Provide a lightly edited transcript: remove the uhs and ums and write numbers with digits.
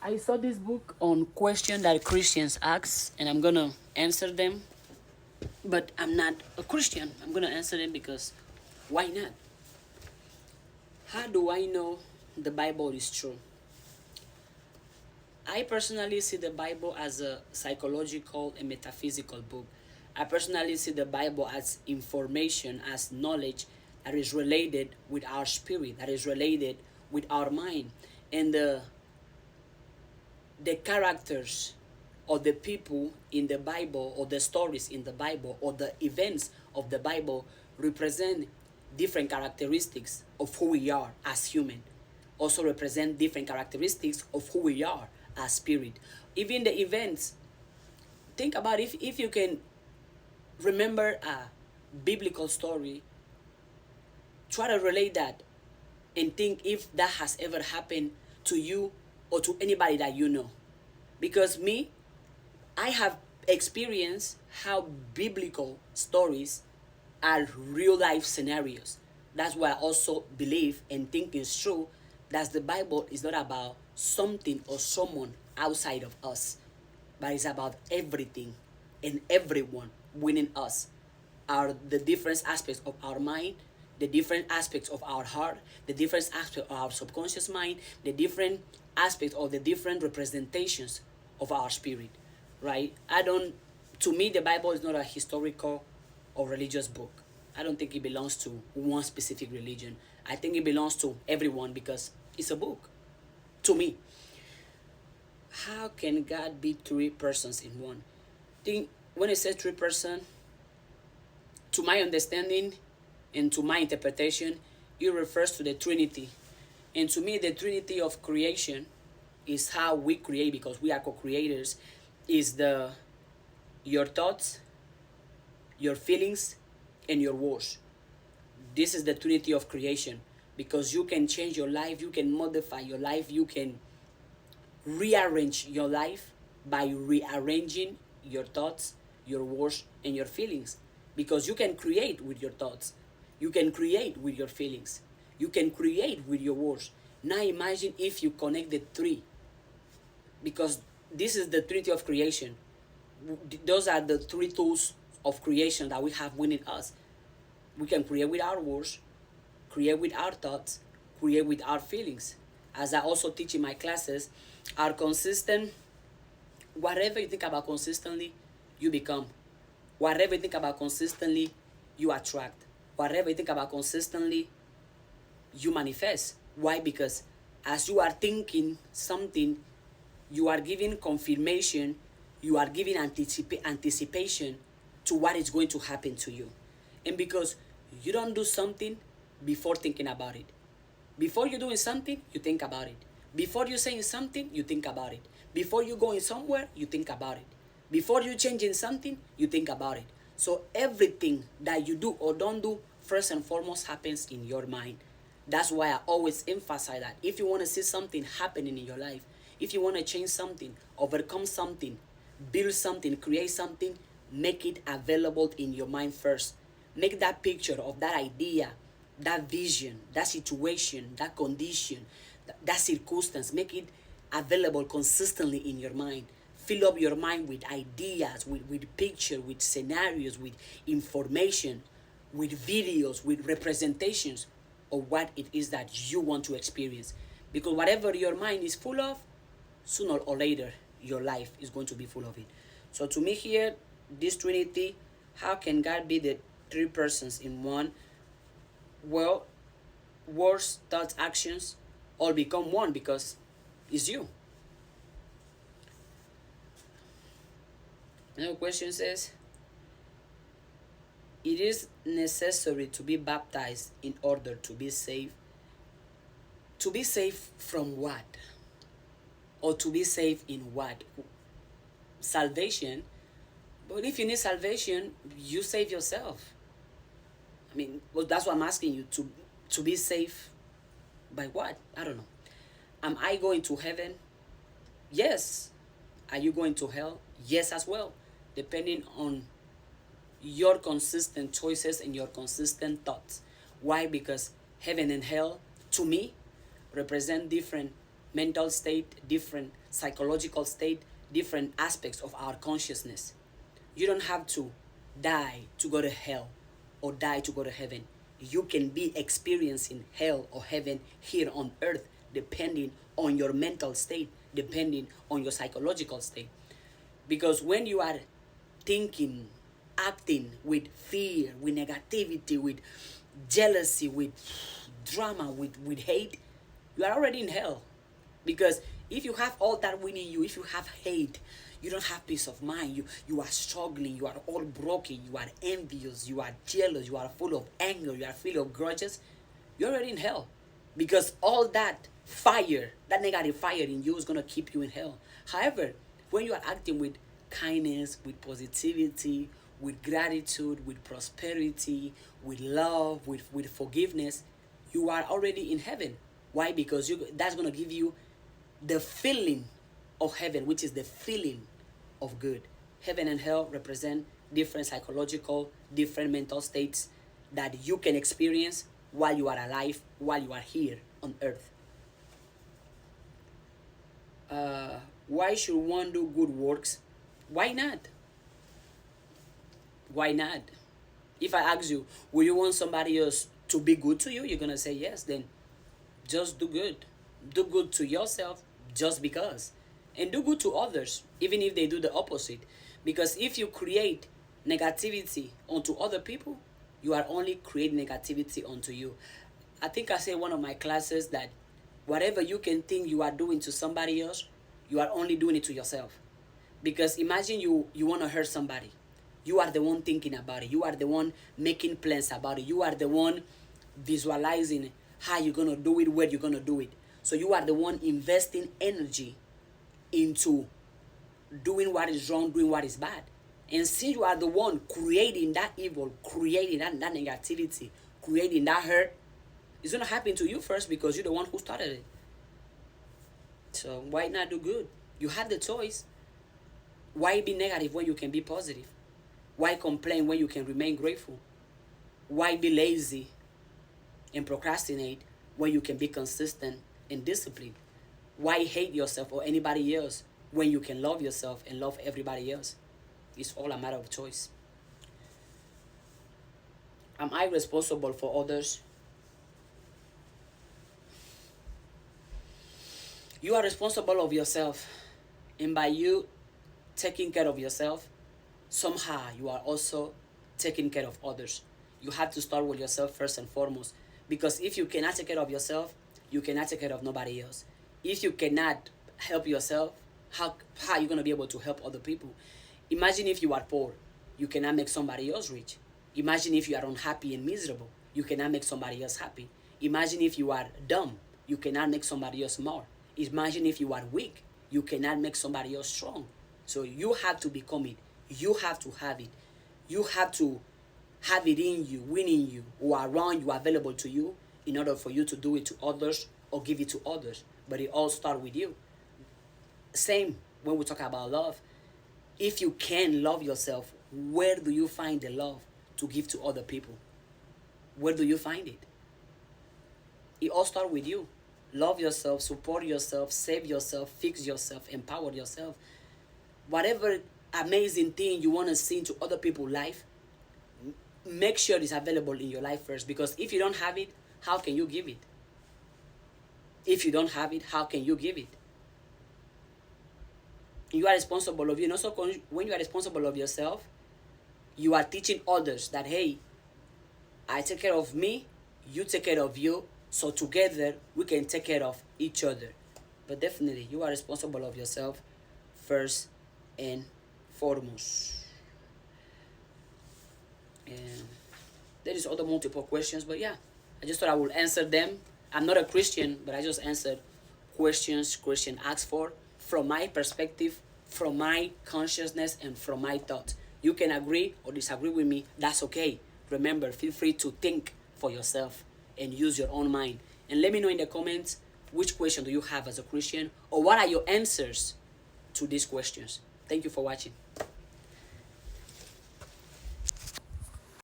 I saw this book on questions that Christians ask, and I'm gonna answer them. But I'm not a Christian. I'm gonna answer them because why not? How do I know the Bible is true? I personally see the Bible as a psychological and metaphysical book. I personally see the Bible as information, as knowledge that is related with our spirit, that is related with our mind. And the characters or the people in the Bible or the stories in the Bible or the events of the Bible represent different characteristics of who we are as human. Also represent different characteristics of who we are as spirit. Even the events, think about if you can remember a biblical story, try to relate that and think if that has ever happened to you or to anybody that you know. Because me, I have experienced how biblical stories are real life scenarios. That's why I also believe and think it's true that the Bible is not about something or someone outside of us, but it's about everything and everyone within us. Are the different aspects of our mind, the different aspects of our heart, the different aspects of our subconscious mind, the different aspects of the different representations of our spirit, right? To me, the Bible is not a historical or religious book. I don't think it belongs to one specific religion. I think it belongs to everyone because it's a book. To me, how can God be three persons in one? Think when it says three person, to my understanding and to my interpretation, it refers to the Trinity. And to me, the Trinity of creation is how we create because we are co-creators. Is the your thoughts, your feelings, and your words. This is the Trinity of creation because you can change your life, you can modify your life, you can rearrange your life by rearranging your thoughts, your words, and your feelings. Because you can create with your thoughts, you can create with your feelings, you can create with your words. Now imagine if you connect the three, because this is the Trinity of creation. Those are the three tools of creation that we have within us. We can create with our words, create with our thoughts, create with our feelings. As I also teach in my classes, are consistent. Whatever you think about consistently, you become. Whatever you think about consistently, you attract. Whatever you think about consistently, you manifest. Why? Because as you are thinking something, you are giving confirmation, you are giving anticipation to what is going to happen to you. And because you don't do something before thinking about it. Before you're doing something, you think about it. Before you're saying something, you think about it. Before you're going somewhere, you think about it. Before you're changing something, you think about it. So everything that you do or don't do, first and foremost, happens in your mind. That's why I always emphasize that. If you want to see something happening in your life, if you want to change something, overcome something, build something, create something, make it available in your mind first. Make that picture of that idea, that vision, that situation, that condition, that circumstance, make it available consistently in your mind. Fill up your mind with ideas, with picture, with scenarios, with information, with videos, with representations of what it is that you want to experience. Because whatever your mind is full of, sooner or later, your life is going to be full of it. So to me here, this Trinity, how can God be the three persons in one? Well, words, thoughts, actions all become one because it's you. Another question says, it is necessary to be baptized in order to be saved. To be saved from what? Or to be saved in what? Salvation. But if you need salvation, you save yourself. I mean, well, that's what I'm asking you. To be saved by what? I don't know. Am I going to heaven? Yes. Are you going to hell? Yes, as well. Depending on your consistent choices and your consistent thoughts. Why? Because heaven and hell, to me, represent different mental state, different psychological state, different aspects of our consciousness. You don't have to die to go to hell or die to go to heaven. You can be experiencing hell or heaven here on earth depending on your mental state, depending on your psychological state. Because when you are thinking, acting with fear, with negativity, with jealousy, with drama, with hate, you are already in hell. Because if you have all that within you, if you have hate, you don't have peace of mind, you are struggling, you are all broken, you are envious, you are jealous, you are full of anger, you are full of grudges, you're already in hell. Because all that fire, that negative fire in you is going to keep you in hell. However, when you are acting with kindness, with positivity, with gratitude, with prosperity, with love, with forgiveness, you are already in heaven. Why? Because that's going to give you the feeling of heaven, which is the feeling of good. Heaven and hell represent different psychological, different mental states that you can experience while you are alive, while you are here on earth. Why should one do good works? Why not? Why not? If I ask you, will you want somebody else to be good to you? You're going to say yes. Then just do good. Do good to yourself just because. And do good to others, even if they do the opposite. Because if you create negativity onto other people, you are only creating negativity onto you. I think I said in one of my classes that whatever you can think you are doing to somebody else, you are only doing it to yourself. Because imagine you want to hurt somebody. You are the one thinking about it. You are the one making plans about it. You are the one visualizing how you're going to do it, where you're going to do it. So you are the one investing energy into doing what is wrong, doing what is bad. And since you are the one creating that evil, creating that negativity, creating that hurt, it's going to happen to you first because you're the one who started it. So why not do good? You have the choice. Why be negative when you can be positive? Why complain when you can remain grateful? Why be lazy and procrastinate when you can be consistent and disciplined? Why hate yourself or anybody else when you can love yourself and love everybody else? It's all a matter of choice. Am I responsible for others? You are responsible of yourself. And by you taking care of yourself, somehow you are also taking care of others. You have to start with yourself first and foremost. Because if you cannot take care of yourself, you cannot take care of nobody else. If you cannot help yourself, how are you going to be able to help other people? Imagine if you are poor, you cannot make somebody else rich. Imagine if you are unhappy and miserable, you cannot make somebody else happy. Imagine if you are dumb, you cannot make somebody else smart. Imagine if you are weak, you cannot make somebody else strong. So you have to become it. You have to have it. You have to have it in you, within you, or around you, available to you, in order for you to do it to others or give it to others. But it all starts with you. Same when we talk about love. If you can love yourself, where do you find the love to give to other people? Where do you find it? It all starts with you. Love yourself, support yourself, save yourself, fix yourself, empower yourself. Whatever amazing thing you want to see into other people's life, make sure it's available in your life first. Because if you don't have it, how can you give it? If you don't have it, how can you give it? You are responsible of you. And also when you are responsible of yourself, you are teaching others that, hey, I take care of me, you take care of you, so together we can take care of each other. But definitely, you are responsible of yourself first and foremost. And there is other multiple questions, but yeah, I just thought I would answer them. I'm not a Christian, but I just answered questions Christian asked for from my perspective, from my consciousness, and from my thoughts. You can agree or disagree with me. That's okay. Remember, feel free to think for yourself and use your own mind. And let me know in the comments which question do you have as a Christian, or what are your answers to these questions. Thank you for watching.